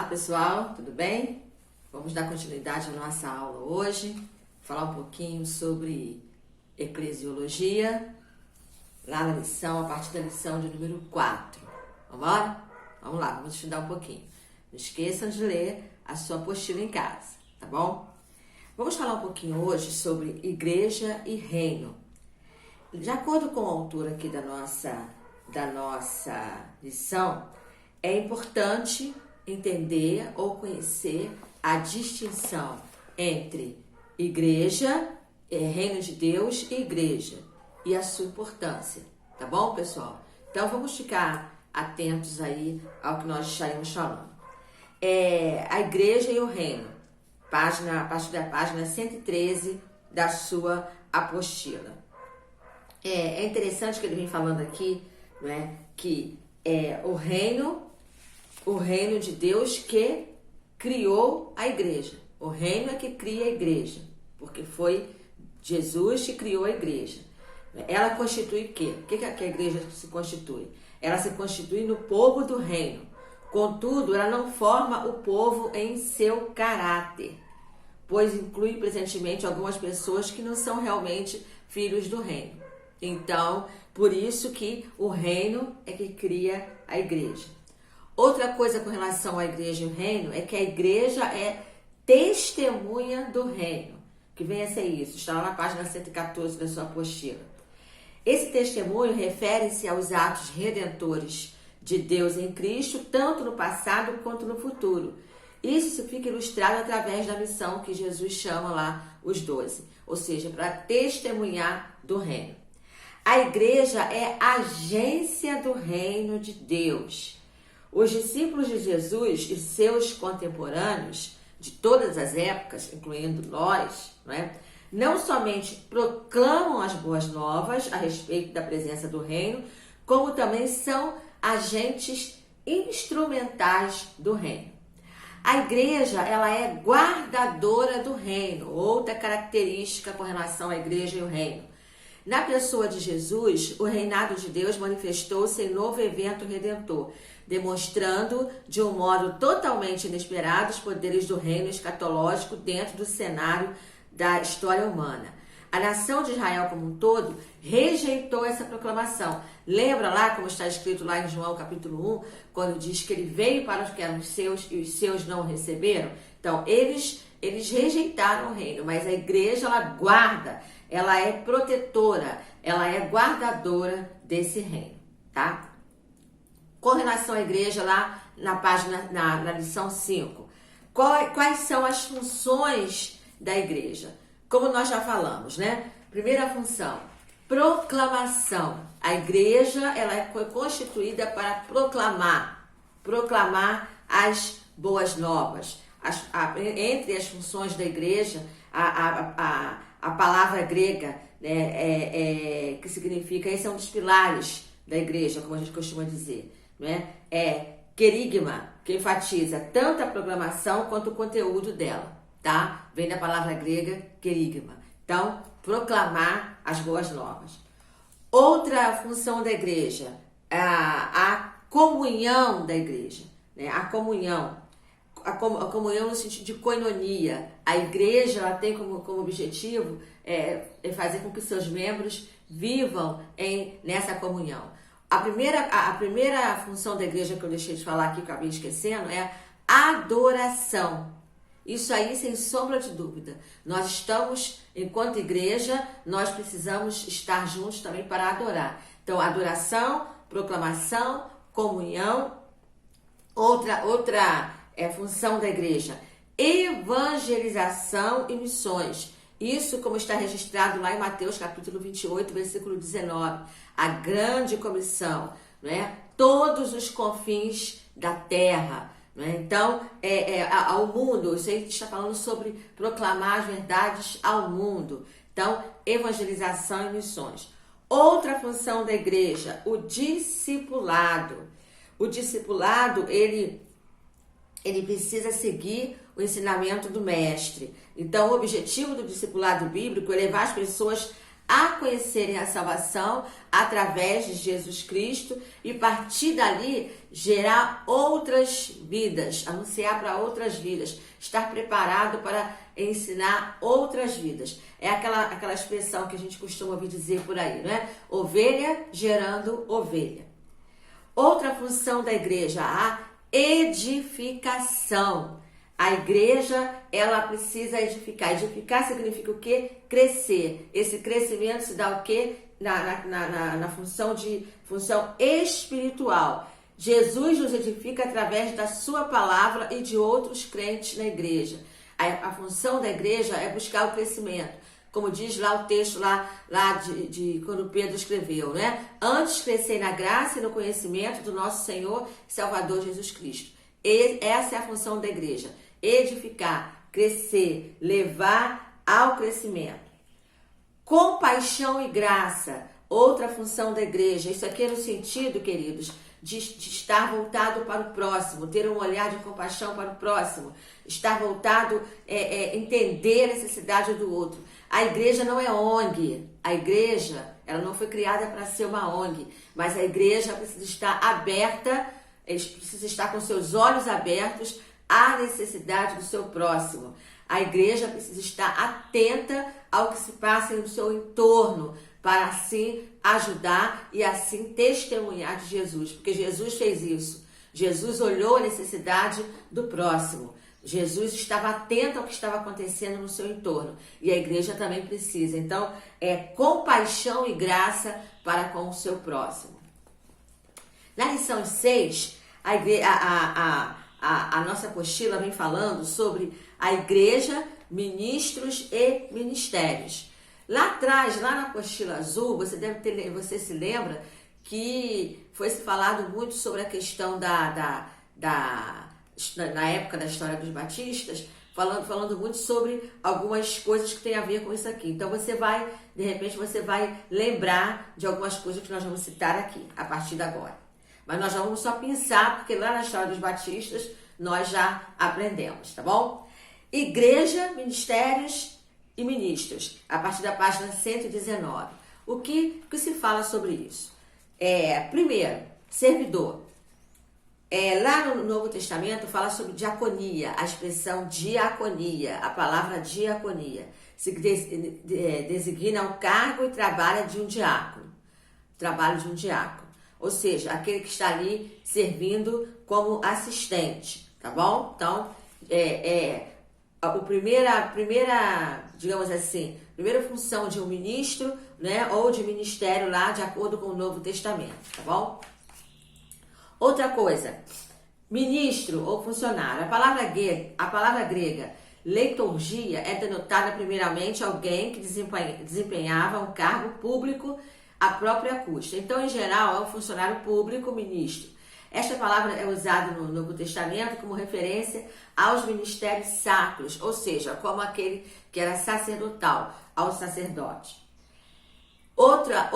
Olá pessoal, tudo bem? Vamos dar continuidade à nossa aula hoje, falar um pouquinho sobre eclesiologia, lá na lição, a partir da lição de número 4. Vamos embora? Vamos lá, vamos estudar um pouquinho. Não esqueçam de ler a sua apostila em casa, tá bom? Vamos falar um pouquinho hoje sobre igreja e reino. De acordo com o autor aqui da nossa lição, é importante entender ou conhecer a distinção entre igreja, reino de Deus e igreja e a sua importância, tá bom, pessoal? Então vamos ficar atentos aí ao que nós estaremos falando. A igreja e o reino, a partir da página 113 da sua apostila. É interessante que ele vem falando aqui, não é, que o reino de Deus que criou a igreja. O reino é que cria a igreja, porque foi Jesus que criou a igreja. Ela constitui o quê? O que a igreja se constitui? Ela se constitui no povo do reino. Contudo, ela não forma o povo em seu caráter, pois inclui presentemente algumas pessoas que não são realmente filhos do reino. Então, por isso que o reino é que cria a igreja. Outra coisa com relação à igreja e o reino é que a igreja é testemunha do reino. Que vem a ser isso, está lá na página 114 da sua apostila. Esse testemunho refere-se aos atos redentores de Deus em Cristo, tanto no passado quanto no futuro. Isso fica ilustrado através da missão que Jesus chama lá os 12, ou seja, para testemunhar do reino. A igreja é agência do reino de Deus. Os discípulos de Jesus e seus contemporâneos de todas as épocas, incluindo nós, não somente proclamam as boas novas a respeito da presença do reino, como também são agentes instrumentais do reino. A igreja, ela é guardadora do reino, outra característica com relação à igreja e o reino. Na pessoa de Jesus, o reinado de Deus manifestou-se em novo evento redentor, demonstrando de um modo totalmente inesperado os poderes do reino escatológico dentro do cenário da história humana. A nação de Israel como um todo rejeitou essa proclamação. Lembra lá como está escrito lá em João capítulo 1, quando diz que ele veio para os que eram seus e os seus não o receberam? Então, eles rejeitaram o reino, mas a igreja, ela guarda, ela é protetora, ela é guardadora desse reino, tá? Com relação à igreja, lá na página, na lição 5, quais são as funções da igreja? Como nós já falamos, né? Primeira função, proclamação. A igreja, ela foi constituída para proclamar as boas novas. Entre as funções da igreja, a palavra grega, né, que significa, esse é um dos pilares da igreja, como a gente costuma dizer, né? É querigma, que enfatiza tanto a proclamação quanto o conteúdo dela, tá? Vem da palavra grega querigma. Então, proclamar as boas novas. Outra função da igreja, a comunhão da igreja, né? A comunhão no sentido de koinonia. A igreja, ela tem como objetivo fazer com que seus membros vivam nessa comunhão. A primeira função da igreja que eu deixei de falar aqui, que eu acabei esquecendo, é a adoração. Isso aí, sem sombra de dúvida. Nós estamos, enquanto igreja, nós precisamos estar juntos também para adorar. Então, adoração, proclamação, comunhão. Outra função da igreja, evangelização e missões. Isso como está registrado lá em Mateus capítulo 28, versículo 19. A grande comissão, né? Todos os confins da terra. Né? Então, ao mundo, isso aí está falando sobre proclamar as verdades ao mundo. Então, evangelização e missões. Outra função da igreja, o discipulado. O discipulado, ele precisa seguir o ensinamento do mestre. Então, o objetivo do discipulado bíblico é levar as pessoas a conhecerem a salvação através de Jesus Cristo e a partir dali gerar outras vidas, anunciar para outras vidas, estar preparado para ensinar outras vidas. É aquela expressão que a gente costuma ouvir dizer por aí, né? Ovelha gerando ovelha. Outra função da igreja, a edificação. A igreja, ela precisa edificar. Edificar significa o quê? Crescer. Esse crescimento se dá o quê? Na função espiritual. Jesus nos edifica através da sua palavra e de outros crentes na igreja. A função da igreja é buscar o crescimento. Como diz lá o texto de quando Pedro escreveu, né? Antes crescer na graça e no conhecimento do nosso Senhor e Salvador Jesus Cristo. Essa é a função da igreja. Edificar, crescer, levar ao crescimento. Compaixão e graça, outra função da igreja. Isso aqui é no sentido, queridos, de estar voltado para o próximo, ter um olhar de compaixão para o próximo, estar voltado, entender a necessidade do outro. A igreja não é ONG, a igreja, ela não foi criada para ser uma ONG, mas a igreja precisa estar aberta, precisa estar com seus olhos abertos à necessidade do seu próximo. A igreja precisa estar atenta ao que se passa no seu entorno, para assim ajudar e assim testemunhar de Jesus, porque Jesus fez isso. Jesus olhou a necessidade do próximo. Jesus estava atento ao que estava acontecendo no seu entorno e a igreja também precisa. Então, é compaixão e graça para com o seu próximo. Na lição 6, a nossa apostila vem falando sobre a igreja, ministros e ministérios. Lá atrás, lá na apostila azul, você se lembra que foi se falado muito sobre a questão na época da história dos batistas, falando muito sobre algumas coisas que tem a ver com isso aqui. Então de repente você vai lembrar de algumas coisas que nós vamos citar aqui, a partir de agora. Mas nós já vamos só pensar, porque lá na história dos batistas nós já aprendemos, tá bom? Igreja, ministérios e ministros, a partir da página 119. O que se fala sobre isso? Primeiro, servidor. Lá no Novo Testamento fala sobre diaconia, a expressão diaconia, a palavra diaconia. Se designa o cargo e trabalho de um diácono. Trabalho de um diácono. Ou seja, aquele que está ali servindo como assistente, tá bom? Então, digamos assim, primeira função de um ministro, né, ou de ministério lá, de acordo com o Novo Testamento, tá bom? Outra coisa, ministro ou funcionário. A palavra grega liturgia é denotada primeiramente alguém que desempenhava um cargo público à própria custa. Então, em geral, é um funcionário público, ministro. Esta palavra é usada no Novo Testamento como referência aos ministérios sacros, ou seja, como aquele que era sacerdotal, ao sacerdote. Outra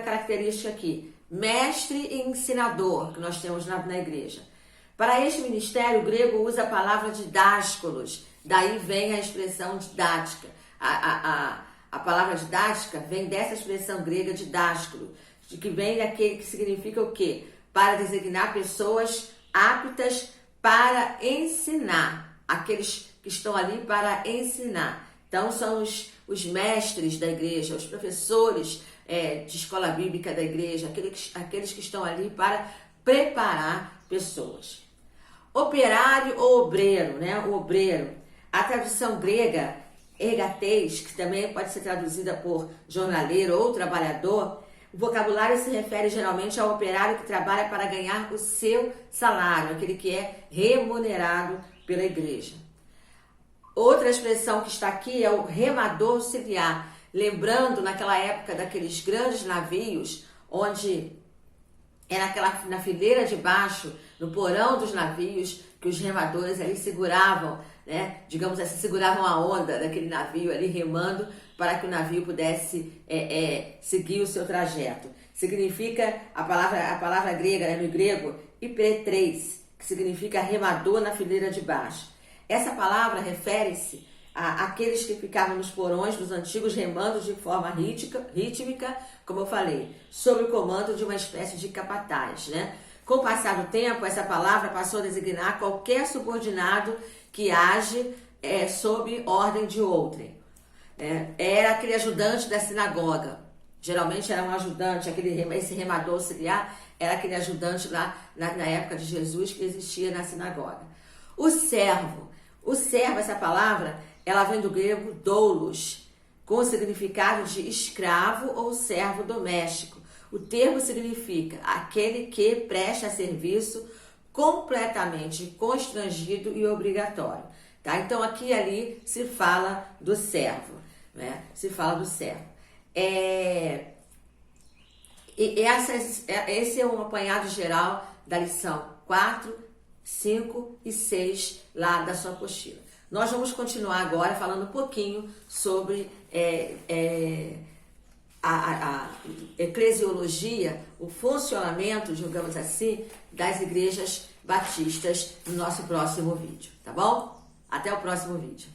característica aqui, mestre e ensinador, que nós temos na igreja. Para este ministério, o grego usa a palavra didáskolos, daí vem a expressão didática. A palavra didática vem dessa expressão grega didáskolo, que vem daquele que significa o quê? Para designar pessoas aptas para ensinar, aqueles que estão ali para ensinar. Então, são os mestres da igreja, os professores de escola bíblica da igreja, aqueles que estão ali para preparar pessoas. Operário ou obreiro, né? O obreiro. A tradução grega, ergates, que também pode ser traduzida por jornaleiro ou trabalhador, o vocabulário se refere geralmente ao operário que trabalha para ganhar o seu salário, aquele que é remunerado pela igreja. Outra expressão que está aqui é o remador auxiliar, lembrando naquela época daqueles grandes navios, onde era na fileira de baixo, no porão dos navios, que os remadores ali seguravam, né? Digamos assim, seguravam a onda daquele navio ali remando para que o navio pudesse seguir o seu trajeto. Significa, a palavra grega, né, no grego, hypertreis, que significa remador na fileira de baixo. Essa palavra refere-se aqueles que ficavam nos porões dos antigos remandos de forma rítmica, como eu falei, sob o comando de uma espécie de capataz, né? Com o passar do tempo, essa palavra passou a designar qualquer subordinado que age sob ordem de outrem. Era aquele ajudante da sinagoga, geralmente era um ajudante, esse remador auxiliar era aquele ajudante lá na época de Jesus que existia na sinagoga. O servo, essa palavra, ela vem do grego doulos, com o significado de escravo ou servo doméstico. O termo significa aquele que presta serviço completamente constrangido e obrigatório. Tá? Então aqui e ali se fala do servo, né? Se fala do servo. Esse é um apanhado geral da lição 4, 5 e 6 lá da sua apostila. Nós vamos continuar agora falando um pouquinho sobre a eclesiologia, o funcionamento, digamos assim, das igrejas batistas no nosso próximo vídeo, tá bom? Até o próximo vídeo.